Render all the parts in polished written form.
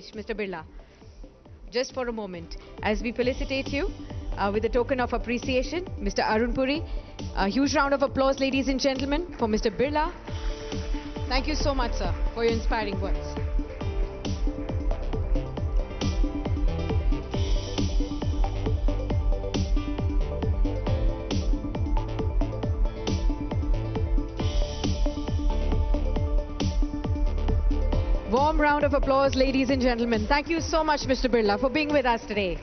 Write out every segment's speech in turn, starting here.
stage, Mr. Birla, just for a moment, as we felicitate you with a token of appreciation, Mr. Arun Puri. A huge round of applause, ladies and gentlemen, for Mr. Birla. Thank you so much, sir, for your inspiring words. Warm round of applause, ladies and gentlemen. Thank you so much, Mr. Birla, for being with us today.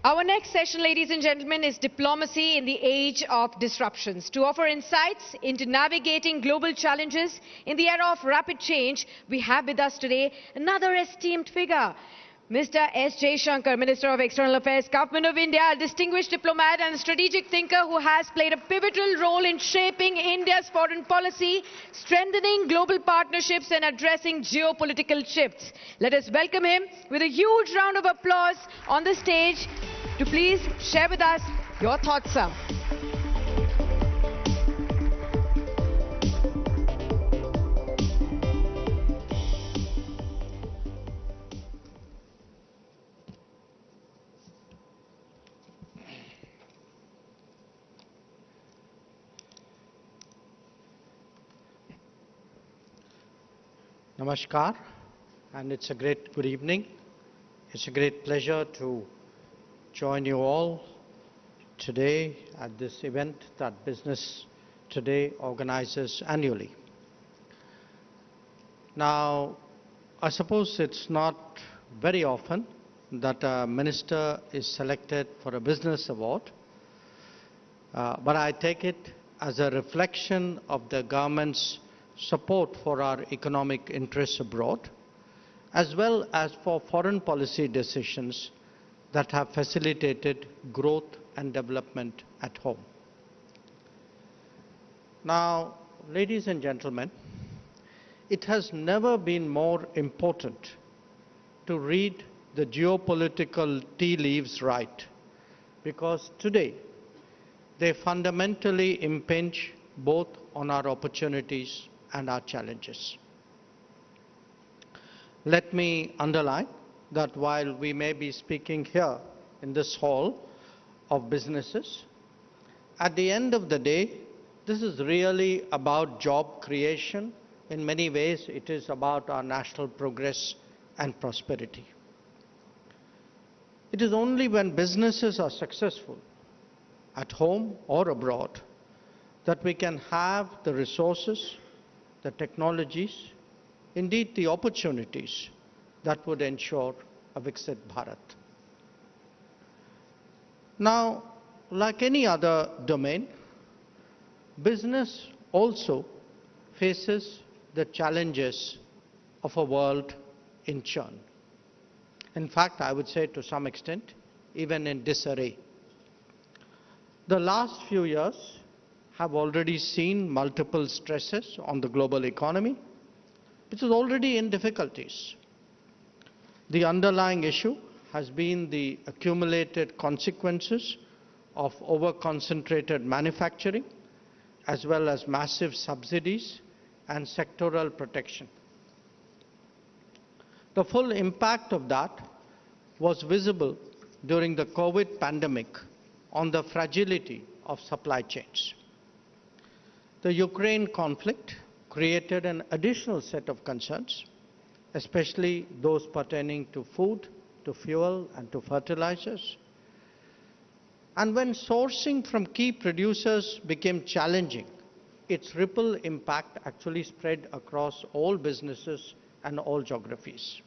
Our next session, ladies and gentlemen, is Diplomacy in the Age of Disruptions. To offer insights into navigating global challenges in the era of rapid change, we have with us today another esteemed figure, Mr. S Jaishankar, Minister of External Affairs, Government of India, a distinguished diplomat and strategic thinker who has played a pivotal role in shaping India's foreign policy, strengthening global partnerships and addressing geopolitical shifts. Let us welcome him with a huge round of applause on the stage to please share with us your thoughts, sir. Namaskar, and it's a great good evening. It's a great pleasure to join you all today at this event that Business Today organizes annually. Now, I suppose it's not very often that a minister is selected for a business award, but I take it as a reflection of the government's support for our economic interests abroad, as well as for foreign policy decisions that have facilitated growth and development at home. Now, ladies and gentlemen, it has never been more important to read the geopolitical tea leaves right, because today they fundamentally impinge both on our opportunities and our challenges. Let me underline that while we may be speaking here in this hall of businesses, at the end of the day, this is really about job creation. In many ways, it is about our national progress and prosperity. It is only when businesses are successful, at home or abroad, that we can have the resources, the technologies, indeed the opportunities that would ensure a Viksit Bharat. Now, like any other domain, business also faces the challenges of a world in churn. In fact, I would say to some extent, even in disarray. The last few years have already seen multiple stresses on the global economy, which is already in difficulties. The underlying issue has been the accumulated consequences of over-concentrated manufacturing, as well as massive subsidies and sectoral protection. The full impact of that was visible during the COVID pandemic on the fragility of supply chains. The Ukraine conflict created an additional set of concerns, especially those pertaining to food, to fuel, and to fertilizers. And when sourcing from key producers became challenging, its ripple impact actually spread across all businesses and all geographies.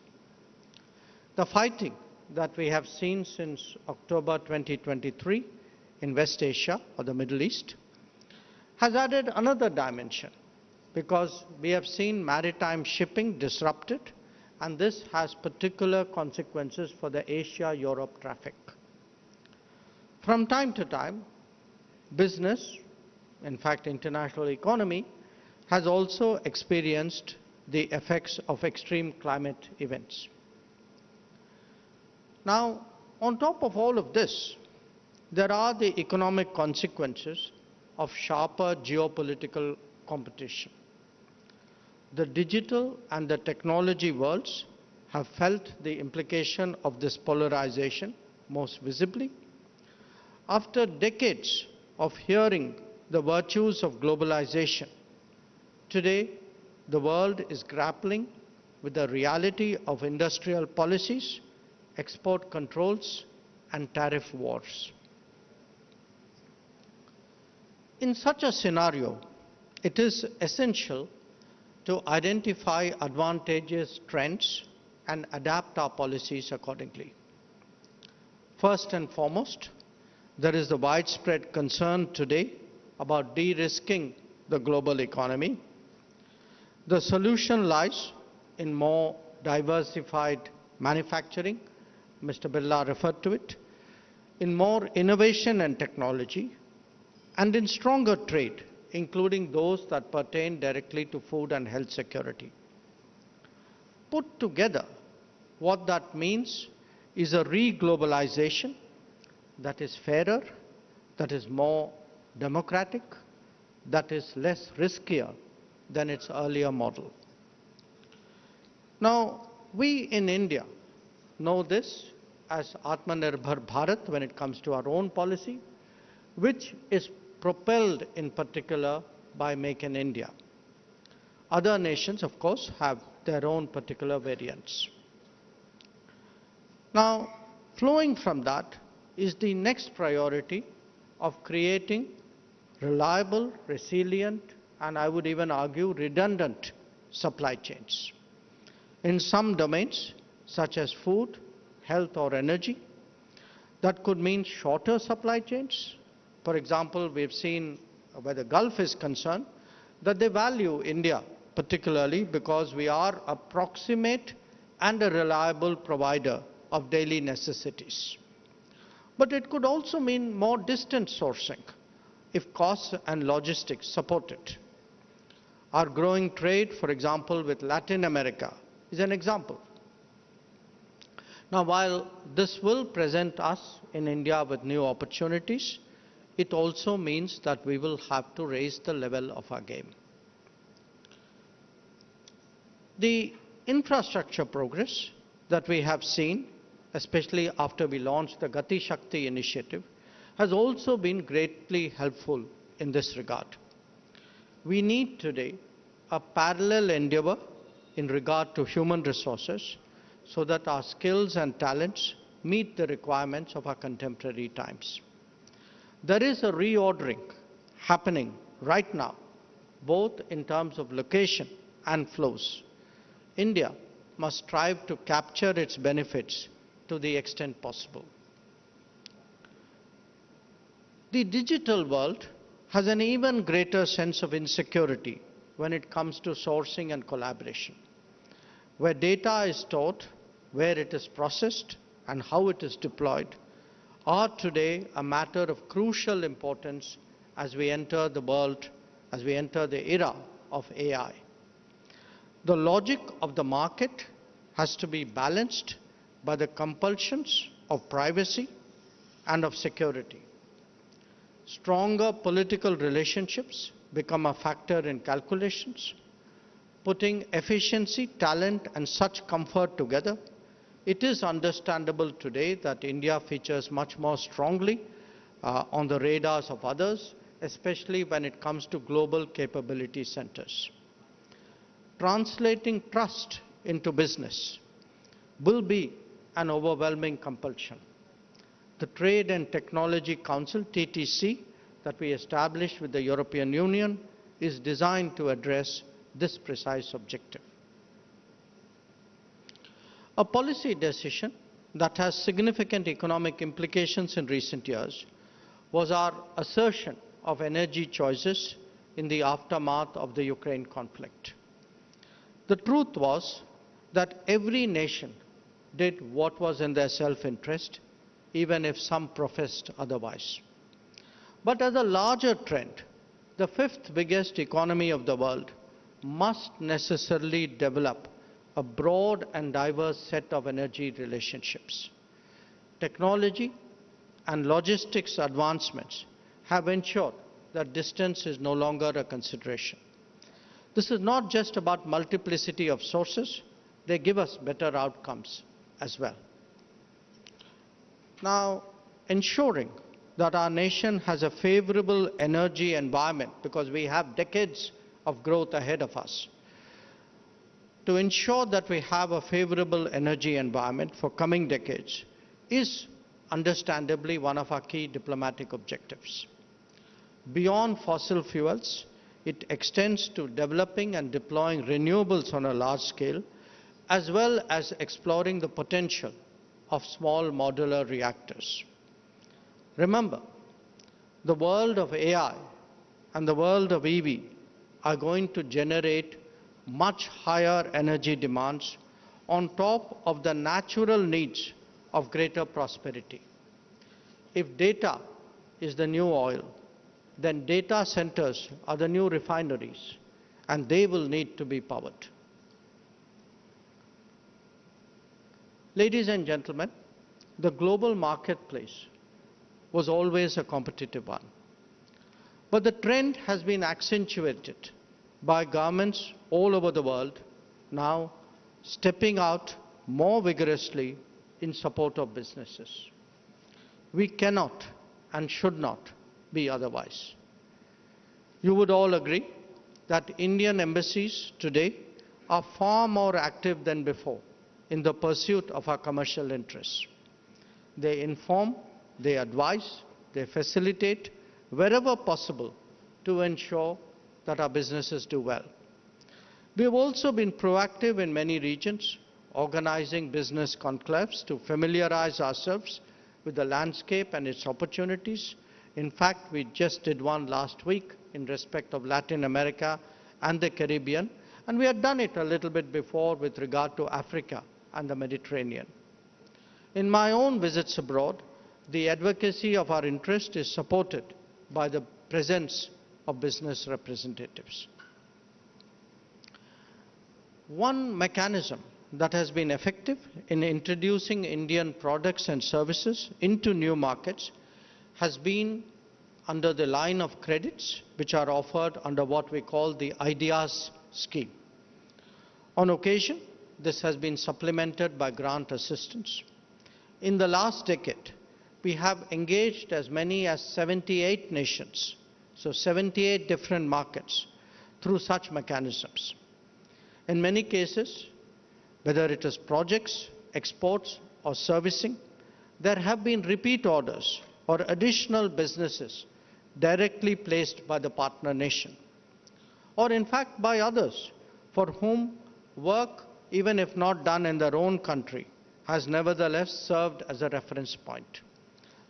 The fighting that we have seen since October 2023 in West Asia or the Middle East has added another dimension, because we have seen maritime shipping disrupted, and this has particular consequences for the Asia-Europe traffic. From time to time, business, in fact international economy, has also experienced the effects of extreme climate events. Now, on top of all of this, there are the economic consequences of sharper geopolitical competition. The digital and the technology worlds have felt the implication of this polarization most visibly. After decades of hearing the virtues of globalization, today the world is grappling with the reality of industrial policies, export controls, and tariff wars. In such a scenario, it is essential to identify advantageous trends and adapt our policies accordingly. First and foremost, there is the widespread concern today about de-risking the global economy. The solution lies in more diversified manufacturing, Mr. Birla referred to it, in more innovation and technology, and in stronger trade, including those that pertain directly to food and health security. Put together, what that means is a re-globalization that is fairer, that is more democratic, that is less riskier than its earlier model. Now, we in India know this as Atmanirbhar Bharat when it comes to our own policy, which is propelled in particular by Make in India. Other nations, of course, have their own particular variants. Now, flowing from that is the next priority of creating reliable, resilient, and I would even argue redundant supply chains. In some domains, such as food, health, or energy, that could mean shorter supply chains. For example, we've seen where the Gulf is concerned, that they value India particularly because we are a proximate and a reliable provider of daily necessities. But it could also mean more distant sourcing if costs and logistics support it. Our growing trade, for example, with Latin America is an example. Now, while this will present us in India with new opportunities, it also means that we will have to raise the level of our game. The infrastructure progress that we have seen, especially after we launched the Gati Shakti initiative, has also been greatly helpful in this regard. We need today a parallel endeavor in regard to human resources so that our skills and talents meet the requirements of our contemporary times. There is a reordering happening right now, both in terms of location and flows. India must strive to capture its benefits to the extent possible. The digital world has an even greater sense of insecurity when it comes to sourcing and collaboration. Where data is stored, where it is processed, and how it is deployed are today a matter of crucial importance as we enter the world, as we enter the era of AI. The logic of the market has to be balanced by the compulsions of privacy and of security. Stronger political relationships become a factor in calculations. Putting efficiency, talent, and such comfort together, it is understandable today that India features much more strongly on the radars of others, especially when it comes to global capability centers. Translating trust into business will be an overwhelming compulsion. The Trade and Technology Council, TTC, that we established with the European Union is designed to address this precise objective. A policy decision that has significant economic implications in recent years was our assertion of energy choices in the aftermath of the Ukraine conflict. The truth was that every nation did what was in their self-interest, even if some professed otherwise. But as a larger trend, the fifth biggest economy of the world must necessarily develop a broad and diverse set of energy relationships. Technology and logistics advancements have ensured that distance is no longer a consideration. This is not just about multiplicity of sources, they give us better outcomes as well. Now, ensuring that our nation has a favorable energy environment, because we have decades of growth ahead of us. To ensure that we have a favorable energy environment for coming decades is understandably one of our key diplomatic objectives. Beyond fossil fuels, it extends to developing and deploying renewables on a large scale, as well as exploring the potential of small modular reactors. Remember, the world of AI and the world of EV are going to generate much higher energy demands on top of the natural needs of greater prosperity. If data is the new oil, then data centers are the new refineries, and they will need to be powered. Ladies and gentlemen, the global marketplace was always a competitive one. But the trend has been accentuated by governments all over the world now stepping out more vigorously in support of businesses. We cannot and should not be otherwise. You would all agree that Indian embassies today are far more active than before in the pursuit of our commercial interests. They inform, they advise, they facilitate wherever possible to ensure that our businesses do well. We have also been proactive in many regions, organizing business conclaves to familiarize ourselves with the landscape and its opportunities. In fact, we just did one last week in respect of Latin America and the Caribbean, and we had done it a little bit before with regard to Africa and the Mediterranean. In my own visits abroad, the advocacy of our interest is supported by the presence of business representatives. One mechanism that has been effective in introducing Indian products and services into new markets has been under the line of credits which are offered under what we call the IDEAS scheme. On occasion, this has been supplemented by grant assistance. In the last decade, we have engaged as many as 78 nations, so 78 different markets, through such mechanisms. In many cases, whether it is projects, exports, or servicing, there have been repeat orders or additional businesses directly placed by the partner nation, or in fact by others for whom work, even if not done in their own country, has nevertheless served as a reference point.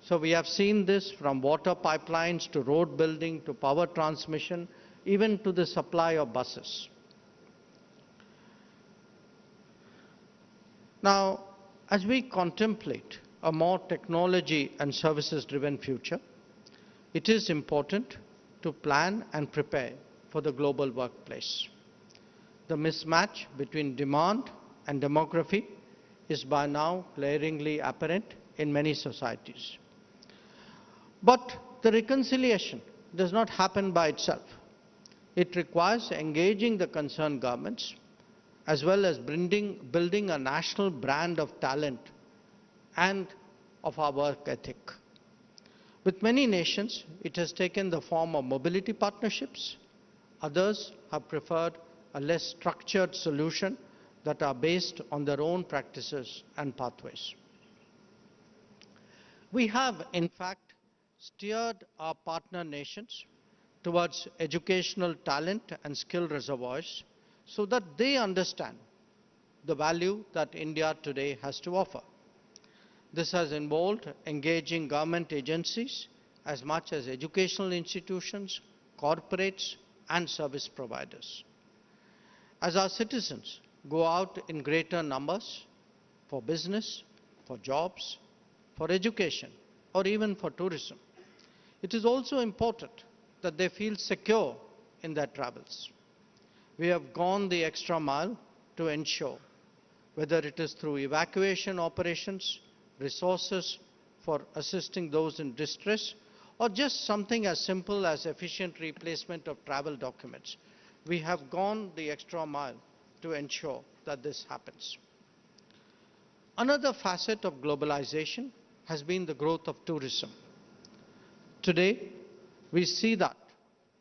So we have seen this from water pipelines to road building to power transmission, even to the supply of buses. Now, as we contemplate a more technology and services-driven future, it is important to plan and prepare for the global workplace. The mismatch between demand and demography is by now glaringly apparent in many societies. But the reconciliation does not happen by itself. It requires engaging the concerned governments as well as building a national brand of talent and of our work ethic. With many nations, it has taken the form of mobility partnerships. Others have preferred a less structured solution that are based on their own practices and pathways. We have, in fact, steered our partner nations towards educational talent and skill reservoirs so that they understand the value that India today has to offer. This has involved engaging government agencies as much as educational institutions, corporates, and service providers. As our citizens go out in greater numbers for business, for jobs, for education, or even for tourism, it is also important that they feel secure in their travels. We have gone the extra mile to ensure, whether it is through evacuation operations, resources for assisting those in distress, or just something as simple as efficient replacement of travel documents, we have gone the extra mile to ensure that this happens. Another facet of globalization has been the growth of tourism. Today, we see that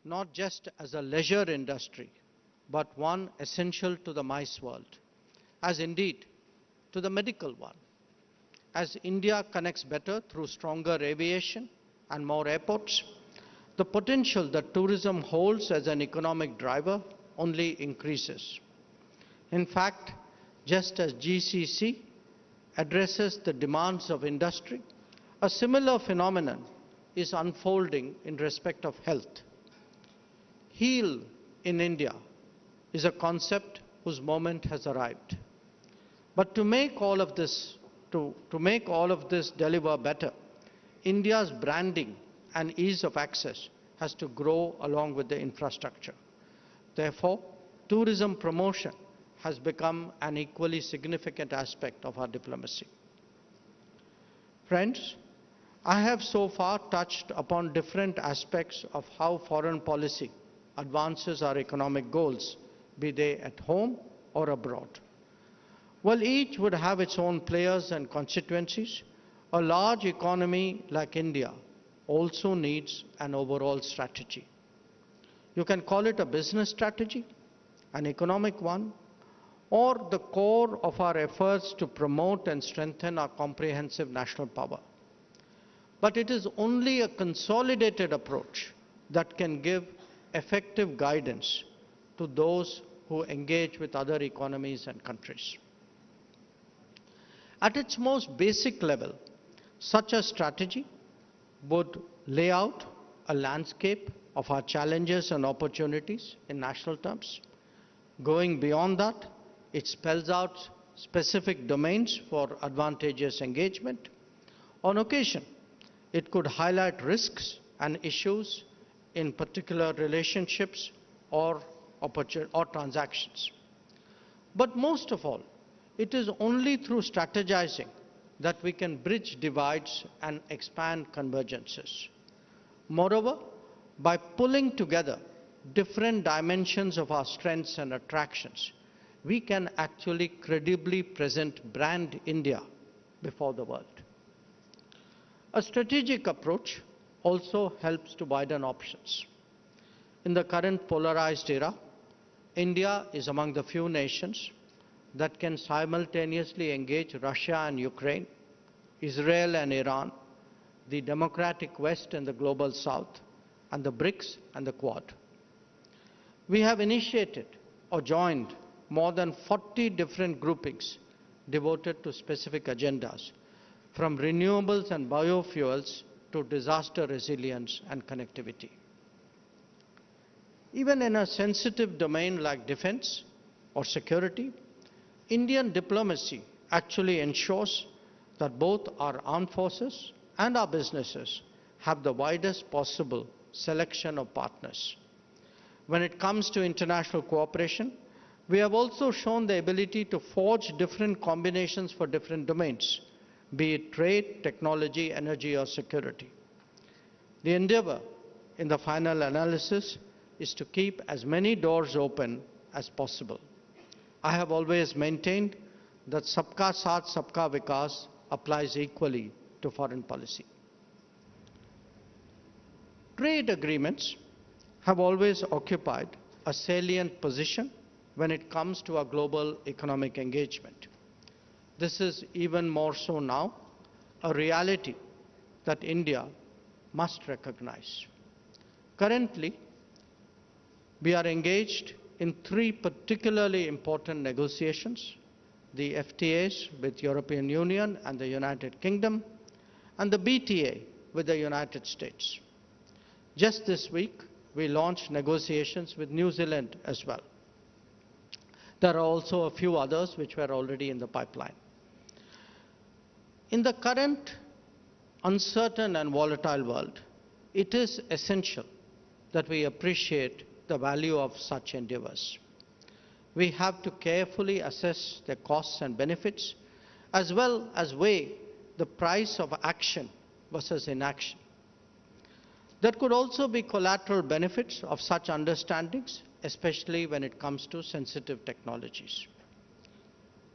not just as a leisure industry, but one essential to the MICE world, as indeed to the medical one. As India connects better through stronger aviation and more airports, the potential that tourism holds as an economic driver only increases. In fact, just as GCC addresses the demands of industry, a similar phenomenon is unfolding in respect of health. Heal in India is a concept whose moment has arrived. But to make all of this deliver better, India's branding and ease of access has to grow along with the infrastructure. Therefore, tourism promotion has become an equally significant aspect of our diplomacy. Friends, I have so far touched upon different aspects of how foreign policy advances our economic goals, be they at home or abroad. While each would have its own players and constituencies, a large economy like India also needs an overall strategy. You can call it a business strategy, an economic one, or the core of our efforts to promote and strengthen our comprehensive national power. But it is only a consolidated approach that can give effective guidance to those who engage with other economies and countries. At its most basic level, such a strategy would lay out a landscape of our challenges and opportunities in national terms. Going beyond that, it spells out specific domains for advantageous engagement. On occasion, it could highlight risks and issues in particular relationships or transactions. But most of all, it is only through strategizing that we can bridge divides and expand convergences. Moreover, by pulling together different dimensions of our strengths and attractions, we can actually credibly present brand India before the world. A strategic approach also helps to widen options. In the current polarized era, India is among the few nations that can simultaneously engage Russia and Ukraine, Israel and Iran, the democratic West and the global South, and the BRICS and the Quad. We have initiated or joined more than 40 different groupings devoted to specific agendas, from renewables and biofuels to disaster resilience and connectivity. Even in a sensitive domain like defense or security, Indian diplomacy actually ensures that both our armed forces and our businesses have the widest possible selection of partners. When it comes to international cooperation, we have also shown the ability to forge different combinations for different domains, be it trade, technology, energy, or security. The endeavor in the final analysis is to keep as many doors open as possible. I have always maintained that Sabka Saath, Sabka Vikas applies equally to foreign policy. Trade agreements have always occupied a salient position when it comes to our global economic engagement. This is even more so now, a reality that India must recognize. Currently, we are engaged in three particularly important negotiations: the FTAs with European Union and the United Kingdom, and the BTA with the United States. Just this week, we launched negotiations with New Zealand as well. There are also a few others which were already in the pipeline. In the current uncertain and volatile world, it is essential that we appreciate the value of such endeavors. We have to carefully assess their costs and benefits, as well as weigh the price of action versus inaction. There could also be collateral benefits of such understandings, especially when it comes to sensitive technologies.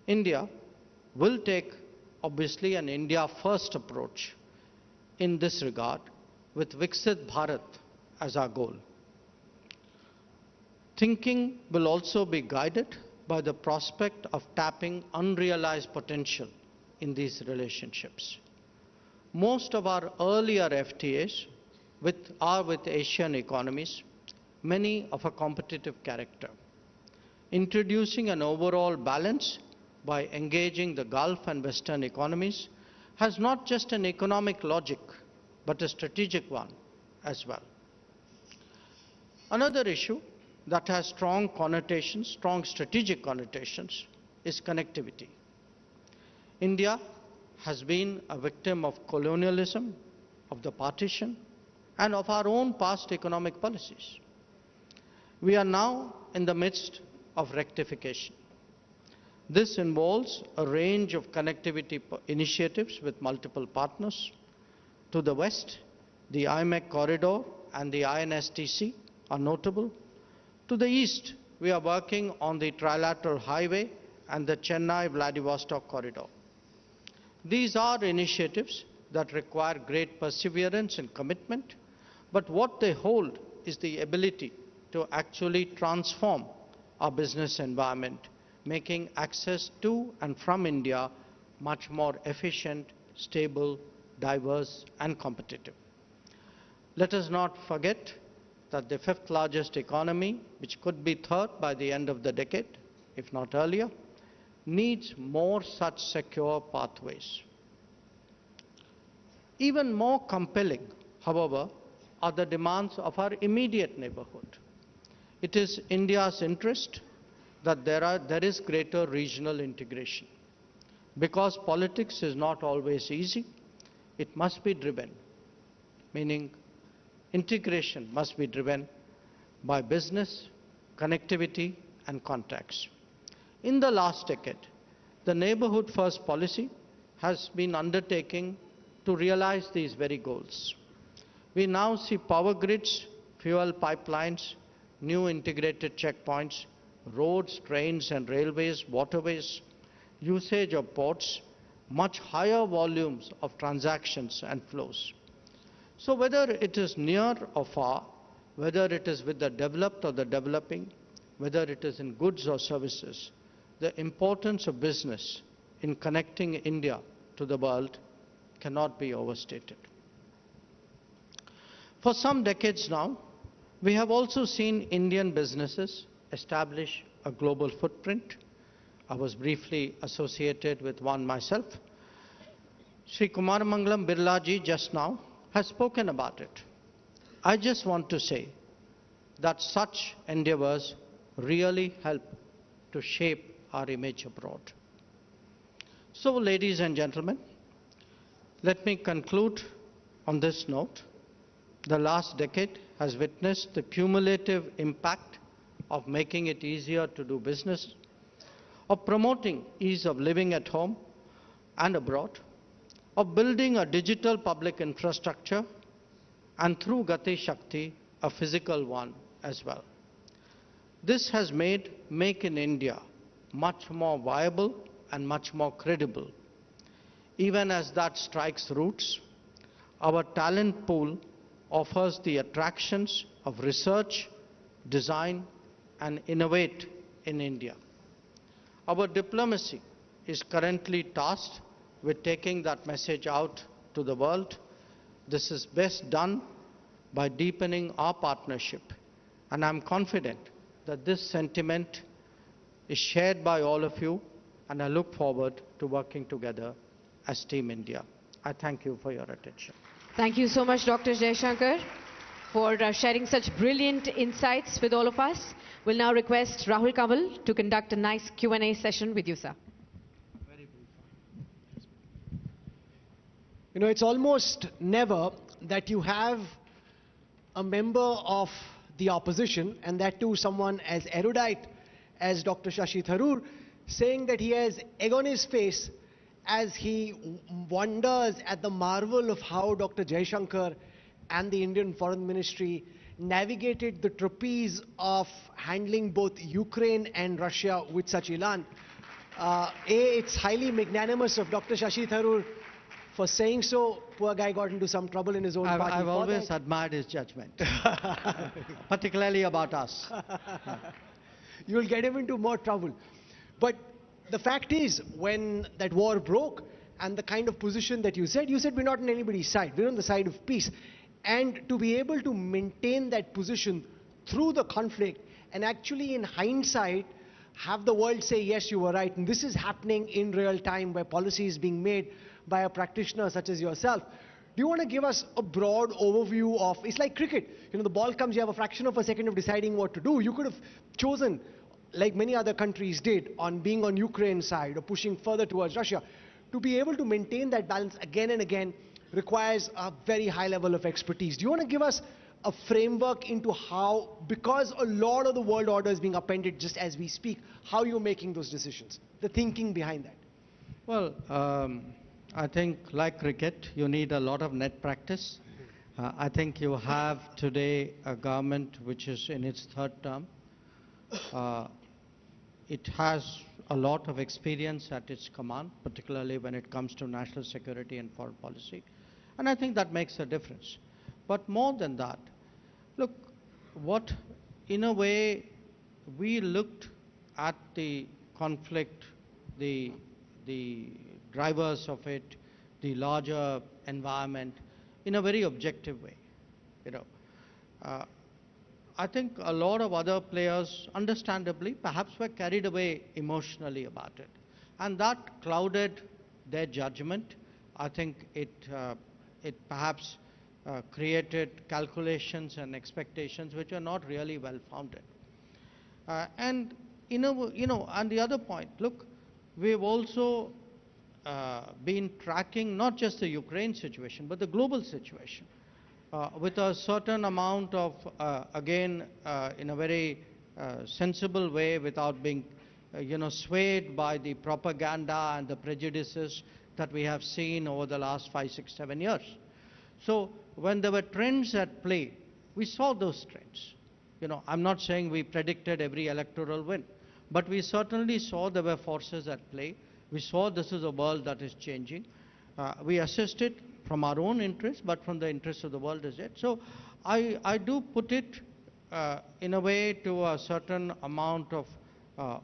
India will take, obviously, an India-first approach in this regard, with Viksit Bharat as our goal. Thinking will also be guided by the prospect of tapping unrealized potential in these relationships. Most of our earlier FTAs are with Asian economies, many of a competitive character. Introducing an overall balance by engaging the Gulf and Western economies has not just an economic logic, but a strategic one as well. Another issue that has strong connotations, strong strategic connotations, is connectivity. India has been a victim of colonialism, of the partition, and of our own past economic policies. We are now in the midst of rectification. This involves a range of connectivity initiatives with multiple partners. To the west, the IMEC corridor and the INSTC are notable. To the east, we are working on the trilateral highway and the Chennai-Vladivostok corridor. These are initiatives that require great perseverance and commitment, but what they hold is the ability to actually transform our business environment, making access to and from India much more efficient, stable, diverse, and competitive. Let us not forget that the fifth largest economy, which could be third by the end of the decade, if not earlier, needs more such secure pathways. Even more compelling, however, are the demands of our immediate neighborhood. It is India's interest that there is greater regional integration. Because politics is not always easy, it must be driven, meaning integration must be driven by business, connectivity, and contacts. In the last decade, the Neighborhood First policy has been undertaking to realize these very goals. We now see power grids, fuel pipelines, new integrated checkpoints, roads, trains and railways, waterways, usage of ports, much higher volumes of transactions and flows. So whether it is near or far, whether it is with the developed or the developing, whether it is in goods or services, the importance of business in connecting India to the world cannot be overstated. For some decades now, we have also seen Indian businesses establish a global footprint. I was briefly associated with one myself. Sri Kumaramangalam Birla ji just now has spoken about it. I just want to say that such endeavors really help to shape our image abroad. So, ladies and gentlemen, let me conclude on this note. The last decade has witnessed the cumulative impact of making it easier to do business, of promoting ease of living at home and abroad, of building a digital public infrastructure, and through Gati Shakti, a physical one as well. This has made Make in India much more viable and much more credible. Even as that strikes roots, our talent pool offers the attractions of research, design, and innovate in India. Our diplomacy is currently tasked with taking that message out to the world. This is best done by deepening our partnership, and I'm confident that this sentiment is shared by all of you, and I look forward to working together as Team India. I thank you for your attention. Thank you so much, Dr. Jaishankar, for sharing such brilliant insights with all of us. We'll now request Rahul Kanwal to conduct a nice Q&A session with you, sir. You know, it's almost never that you have a member of the opposition, and that too someone as erudite as Dr. Shashi Tharoor, saying that he has egg on his face as he wonders at the marvel of how Dr. Jaishankar and the Indian Foreign Ministry navigated the trapeze of handling both Ukraine and Russia with such elan. It's highly magnanimous of Dr. Shashi Tharoor for saying so. Poor guy got into some trouble in his own party. I've always admired his judgment, particularly about us. You'll get him into more trouble. But the fact is, when that war broke, and the kind of position that you said we're not on anybody's side, we're on the side of peace. And to be able to maintain that position through the conflict, and actually in hindsight, have the world say, yes, you were right, and this is happening in real time, where policy is being made by a practitioner such as yourself. Do you want to give us a broad overview of, it's like cricket, the ball comes, you have a fraction of a second of deciding what to do. You could have chosen, like many other countries did, on being on Ukraine's side or pushing further towards Russia. To be able to maintain that balance again and again requires a very high level of expertise. Do you want to give us a framework into how, because a lot of the world order is being upended just as we speak, how you're making those decisions, the thinking behind that? Well, I think like cricket, you need a lot of net practice. I think you have today a government which is in its third term. It has a lot of experience at its command, particularly when it comes to national security and foreign policy. And I think that makes a difference. But more than that, look, in a way, we looked at the conflict, the drivers of it, the larger environment, in a very objective way. I think a lot of other players, understandably, perhaps were carried away emotionally about it. And that clouded their judgment. I think it perhaps created calculations and expectations which are not really well founded. And the other point, look, we've also been tracking not just the Ukraine situation, but the global situation. With a certain amount of, again, in a very sensible way, without being, swayed by the propaganda and the prejudices that we have seen over the last 5, 6, 7 years. So when there were trends at play, we saw those trends. I'm not saying we predicted every electoral win, but we certainly saw there were forces at play. We saw this is a world that is changing. We assessed it from our own interests, but from the interests of the world as yet. So I do put it in a way to a certain amount of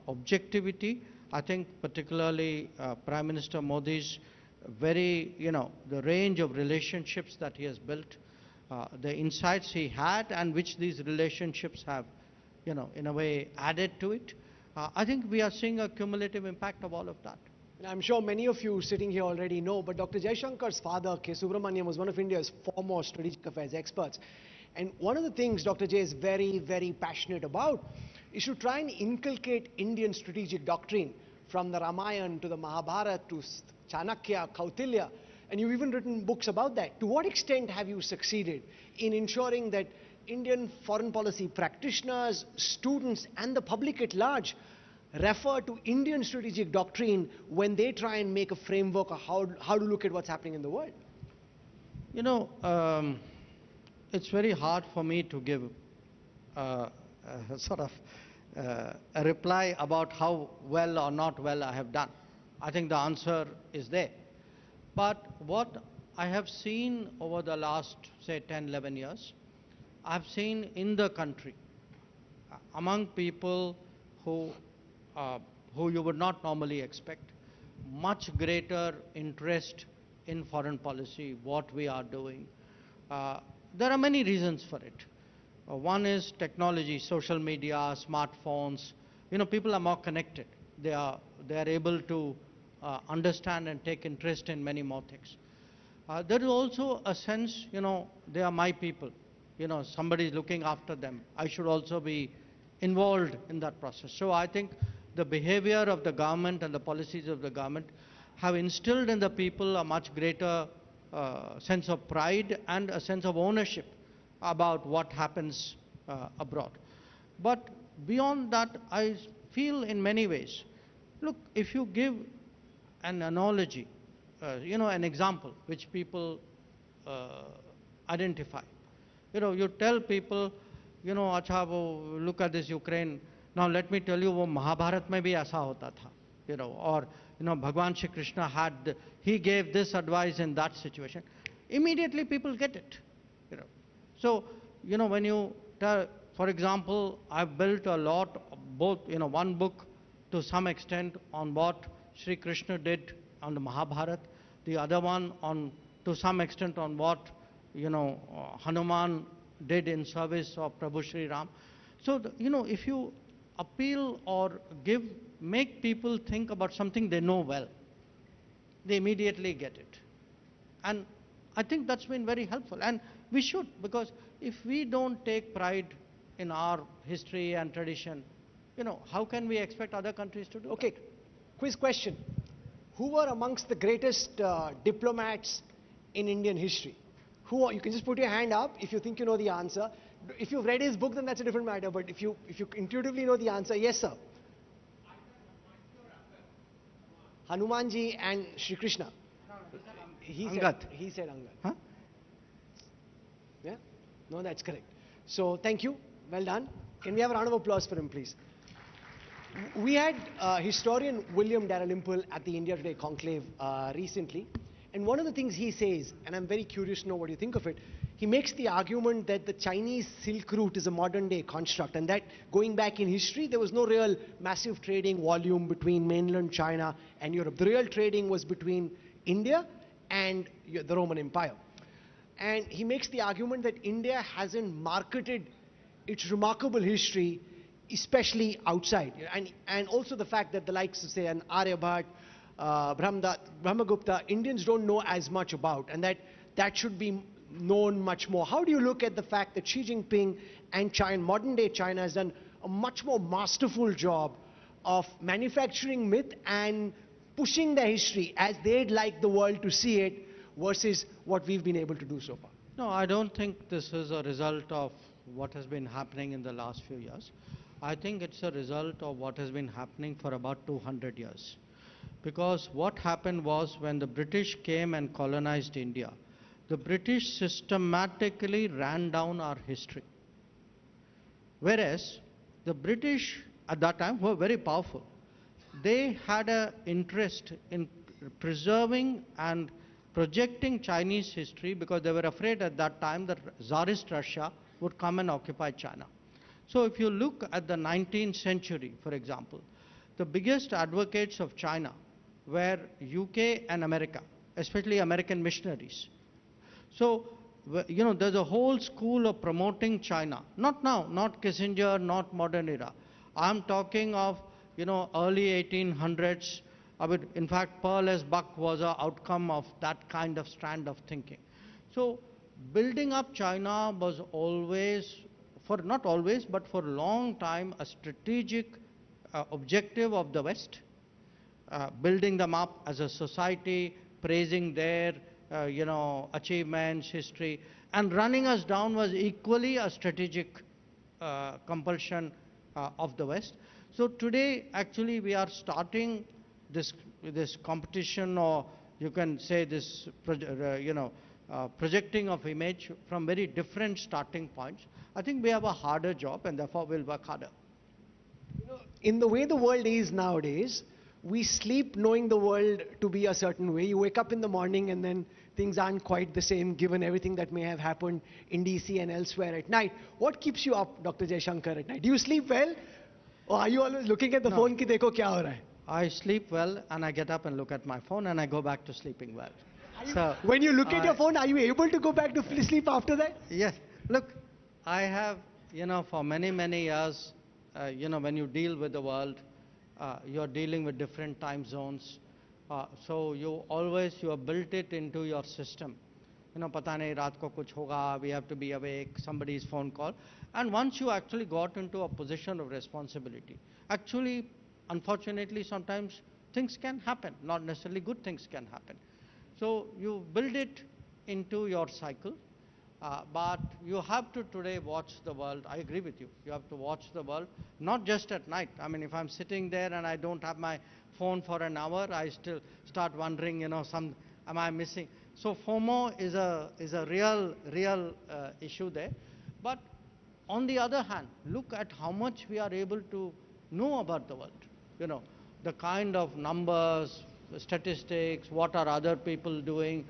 objectivity. I think particularly Prime Minister Modi's the range of relationships that he has built, the insights he had, and which these relationships have, in a way added to it. I think we are seeing a cumulative impact of all of that. I'm sure many of you sitting here already know, but Dr. Jaishankar's father, K. Subramaniam, was one of India's foremost strategic affairs experts. And one of the things Dr. J is very, very passionate about is to try and inculcate Indian strategic doctrine, from the Ramayana to the Mahabharata to Chanakya, Kautilya, and you've even written books about that. To what extent have you succeeded in ensuring that Indian foreign policy practitioners, students, and the public at large refer to Indian strategic doctrine when they try and make a framework of how to look at what's happening in the world? It's very hard for me to give a reply about how well or not well I have done. I think the answer is there. But what I have seen over the last, say, 10, 11 years, I've seen in the country, among people who you would not normally expect, much greater interest in foreign policy, what we are doing. There are many reasons for it. One is technology, social media, smartphones. People are more connected. They are able to understand and take interest in many more things. There is also a sense, they are my people. Somebody is looking after them. I should also be involved in that process. So I think the behavior of the government and the policies of the government have instilled in the people a much greater sense of pride and a sense of ownership about what happens abroad. But beyond that, I feel in many ways, look, if you give an analogy, an example which people identify, you tell people अच्छा वो look at this Ukraine. Now let me tell you, वो महाभारत में भी ऐसा होता था, or Bhagwan Shri Krishna he gave this advice in that situation. Immediately people get it, So, when you tell, for example, I've built a lot, both, one book to some extent on what Sri Krishna did on the Mahabharata, the other one on, to some extent, on what, Hanuman did in service of Prabhu Sri Ram. So, if you appeal or make people think about something they know well, they immediately get it. And I think that's been very helpful. And we should, because if we don't take pride in our history and tradition, how can we expect other countries to do Okay, that? quiz question. Who were amongst the greatest diplomats in Indian history? You can just put your hand up if you think you know the answer. If you've read his book, then that's a different matter. But if you intuitively know the answer, yes, sir. Hanumanji and Shri Krishna. He said Angad. Huh? Yeah? No, that's correct. So, thank you. Well done. Can we have a round of applause for him, please? We had historian William Dalrymple at the India Today conclave recently. And one of the things he says, and I'm very curious to know what you think of it, he makes the argument that the Chinese Silk Route is a modern day construct, and that going back in history, there was no real massive trading volume between mainland China and Europe. The real trading was between India and the Roman Empire. And he makes the argument that India hasn't marketed its remarkable history, especially outside. And also the fact that the likes of, say, an Aryabhat, Brahmagupta, Indians don't know as much about, and that should be known much more. How do you look at the fact that Xi Jinping and China, modern day China, has done a much more masterful job of manufacturing myth and pushing the history as they'd like the world to see it versus what we've been able to do so far? No, I don't think this is a result of what has been happening in the last few years. I think it's a result of what has been happening for about 200 years. Because what happened was, when the British came and colonized India, the British systematically ran down our history. Whereas the British at that time were very powerful. They had an interest in preserving and projecting Chinese history, because they were afraid at that time that Tsarist Russia would come and occupy China. So if you look at the 19th century, for example, the biggest advocates of China were UK and America, especially American missionaries. So, there's a whole school of promoting China. Not now, not Kissinger, not modern era. I'm talking of, early 1800s. In fact, Pearl as Buck was an outcome of that kind of strand of thinking. So, building up China was always, not always, but for a long time, a strategic objective of the West. Building them up as a society, praising their achievements, history, and running us down was equally a strategic compulsion of the West. So today, actually, we are starting this competition, or you can say this, projecting of image from very different starting points. I think we have a harder job, and therefore we'll work harder. In the way the world is nowadays, we sleep knowing the world to be a certain way. You wake up in the morning and then things aren't quite the same given everything that may have happened in DC and elsewhere at night. What keeps you up, Dr. Jaishankar, at night? Do you sleep well? Or are you always looking at the phone ki dekho kya ho raha hai? I sleep well, and I get up and look at my phone, and I go back to sleeping well. So when you look at your phone, are you able to go back to sleep after that? Yes. Look, I have, for many, many years, when you deal with the world, you're dealing with different time zones. So you have built it into your system. Pata nahi, raat ko kuch hoga, we have to be awake, somebody's phone call. And once you actually got into a position of responsibility, actually, unfortunately, sometimes things can happen, not necessarily good things can happen. So you build it into your cycle. But you have to today watch the world. I agree with you. You have to watch the world, not just at night. I mean, if I'm sitting there and I don't have my phone for an hour, I still start wondering, am I missing? So FOMO is a real issue there. But on the other hand, look at how much we are able to know about the world. You know, the kind of numbers, statistics, what are other people doing,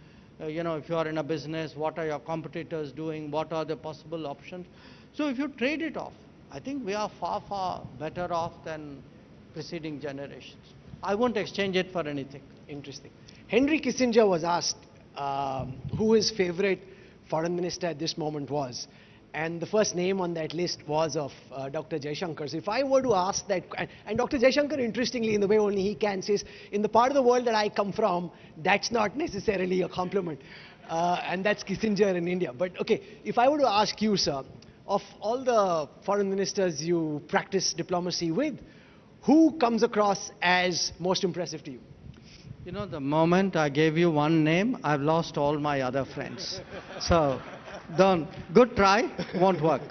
you know, if you are in a business, what are your competitors doing, what are the possible options. So if you trade it off, I think we are far, far better off than preceding generations. I won't exchange it for anything. Interesting. Henry Kissinger was asked who his favorite foreign minister at this moment was. And the first name on that list was of Dr. Jaishankar. So if I were to ask that, and Dr. Jaishankar, interestingly, in the way only he can, says, in the part of the world that I come from, that's not necessarily a compliment. And that's Kissinger in India. But okay, if I were to ask you, sir, of all the foreign ministers you practice diplomacy with, who comes across as most impressive to you? You know, the moment I gave you one name, I've lost all my other friends. So, good try, won't work.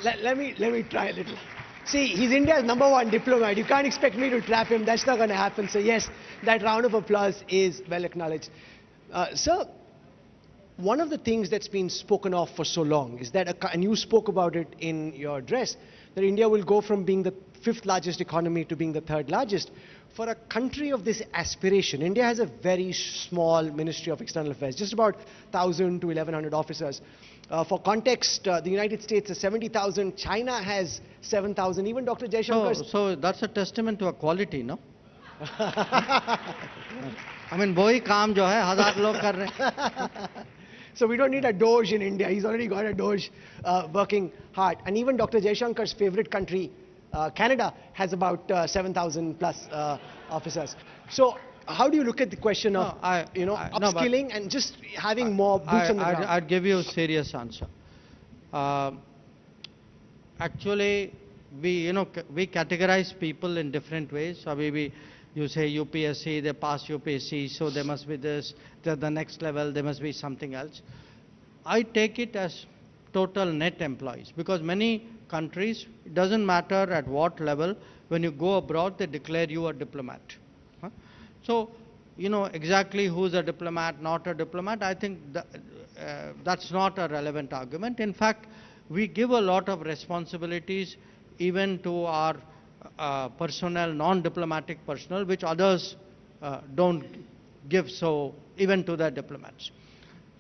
Let me try a little. See, he's India's #1 diplomat. You can't expect me to trap him. That's not going to happen. So yes, that round of applause is well acknowledged. Sir, one of the things that's been spoken of for so long is that, and you spoke about it in your address, that India will go from being the 5th largest economy to being the 3rd largest. For a country of this aspiration, India has a very small Ministry of External Affairs, just about 1,000 to 1,100 officers. For context, the United States has 70,000, China has 7,000, even Dr. Jaishankar. So that's a testament to a quality, no? I mean, wohi kaam jo hai, 1,000 log kar rahe hain. So we don't need a Doge in India. He's already got a Doge working hard. And even Dr. Jaishankar's favorite country, Canada, has about 7,000 plus officers. So how do you look at the question of upskilling and just having more boots on the ground? I'd give you a serious answer. Actually, we categorize people in different ways. So you say UPSC, they pass UPSC, so they must be this, they're the next level, they must be something else. I take it as total net employees, because many countries, it doesn't matter at what level, when you go abroad, they declare you a diplomat. So, exactly who's a diplomat, not a diplomat, I think that's not a relevant argument. In fact, we give a lot of responsibilities even to our personnel, non-diplomatic personnel, which others don't give so even to their diplomats.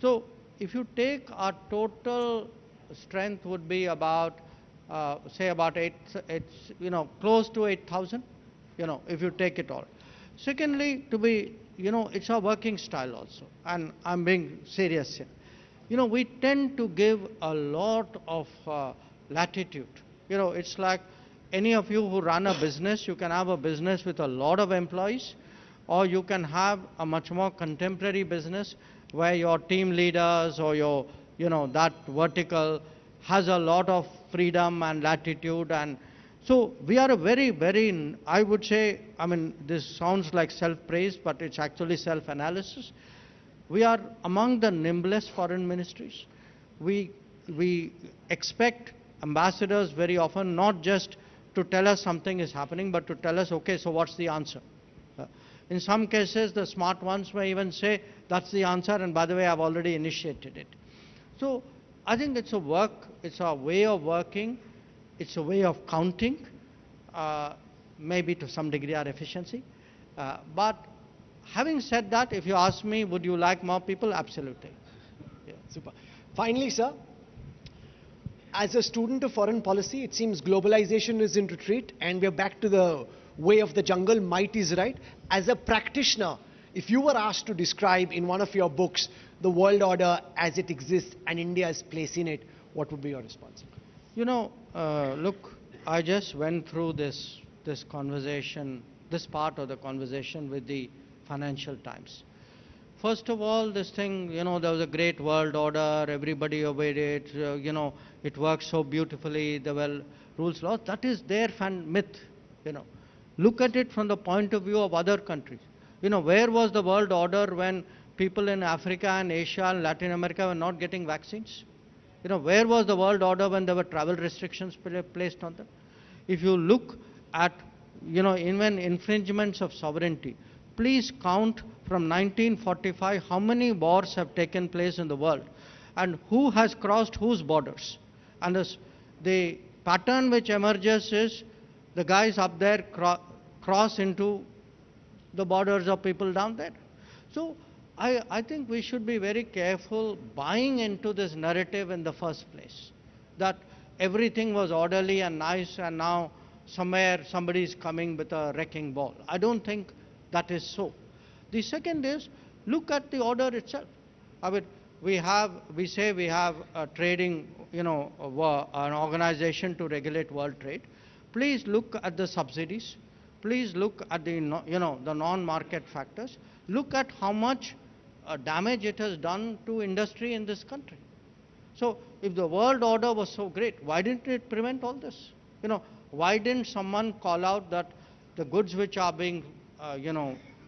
So if you take our total strength would be about, say about close to 8,000, if you take it all. Secondly, it's our working style also, and I'm being serious here. We tend to give a lot of latitude. It's like any of you who run a business, you can have a business with a lot of employees, or you can have a much more contemporary business where your team leaders or your, that vertical has a lot of freedom and latitude. And so we are a very, very, I would say, this sounds like self-praise, but it's actually self-analysis. We are among the nimblest foreign ministries. We expect ambassadors very often not just to tell us something is happening, but to tell us, okay, so what's the answer? In some cases, the smart ones may even say, that's the answer, and by the way, I've already initiated it. So I think it's a way of working, it's a way of counting, maybe to some degree our efficiency. But having said that, if you ask me, would you like more people? Absolutely. Yeah, super. Finally, sir, as a student of foreign policy, it seems globalization is in retreat and we're back to the way of the jungle, might is right. As a practitioner, if you were asked to describe in one of your books the world order as it exists and India's place in it, what would be your response? Look, I just went through this conversation, this part of the conversation with the Financial Times. First of all, this thing, there was a great world order, everybody obeyed it, it works so beautifully, there were rules, laws. That is their myth, Look at it from the point of view of other countries. Where was the world order when people in Africa and Asia and Latin America were not getting vaccines? Where was the world order when there were travel restrictions placed on them? If you look at, even infringements of sovereignty, please count from 1945 how many wars have taken place in the world and who has crossed whose borders. And the pattern which emerges is the guys up there cross into the borders of people down there. So I think we should be very careful buying into this narrative in the first place, that everything was orderly and nice and now somewhere somebody is coming with a wrecking ball. I don't think that is so. The second is, look at the order itself. I mean, we say we have a trading, an organization to regulate world trade. Please look at the subsidies. Please look at the, the non-market factors. Look at how much damage it has done to industry in this country. So if the world order was so great, why didn't it prevent all this? Why didn't someone call out that the goods which are being,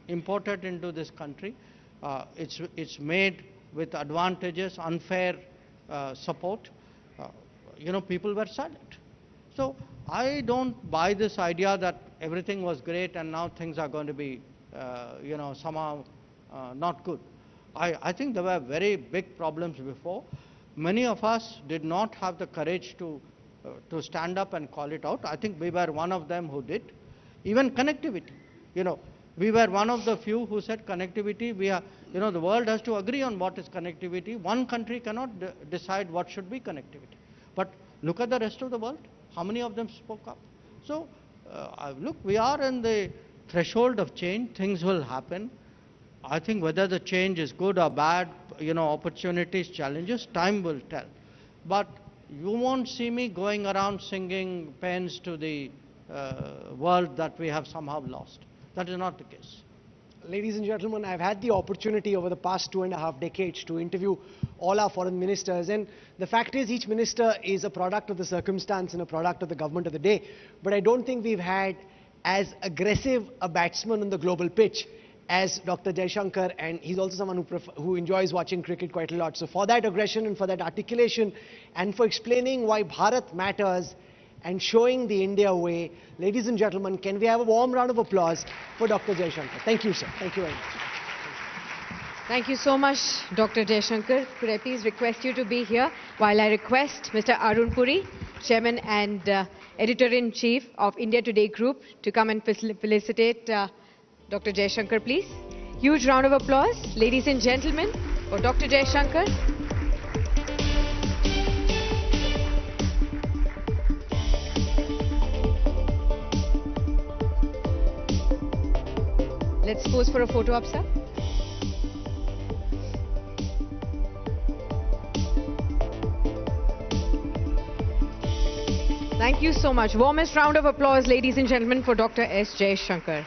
imported into this country, it's made with advantages, unfair support? People were silent. So I don't buy this idea that everything was great and now things are going to be, somehow not good. I think there were very big problems before. Many of us did not have the courage to stand up and call it out. I think we were one of them who did. Even connectivity, we were one of the few who said connectivity, the world has to agree on what is connectivity. One country cannot decide what should be connectivity. But look at the rest of the world. How many of them spoke up? So, look, we are in the threshold of change. Things will happen. I think whether the change is good or bad, opportunities, challenges, time will tell. But you won't see me going around singing paeans to the world that we have somehow lost. That is not the case. Ladies and gentlemen, I've had the opportunity over the past 2.5 decades to interview all our foreign ministers, and the fact is each minister is a product of the circumstance and a product of the government of the day. But I don't think we've had as aggressive a batsman on the global pitch as Dr. Jaishankar, and he's also someone who enjoys watching cricket quite a lot. So for that aggression and for that articulation and for explaining why Bharat matters and showing the India way, ladies and gentlemen, can we have a warm round of applause for Dr. Jaishankar? Thank you, sir. Thank you very much. Thank you so much, Dr. Jaishankar. Could I please request you to be here while I request Mr. Arun Puri, Chairman and Editor-in-Chief of India Today Group, to come and felicitate Dr. Jaishankar, please. Huge round of applause, ladies and gentlemen, for Dr. Jaishankar. Let's pose for a photo op, sir. Thank you so much. Warmest round of applause, ladies and gentlemen, for Dr. S Jaishankar.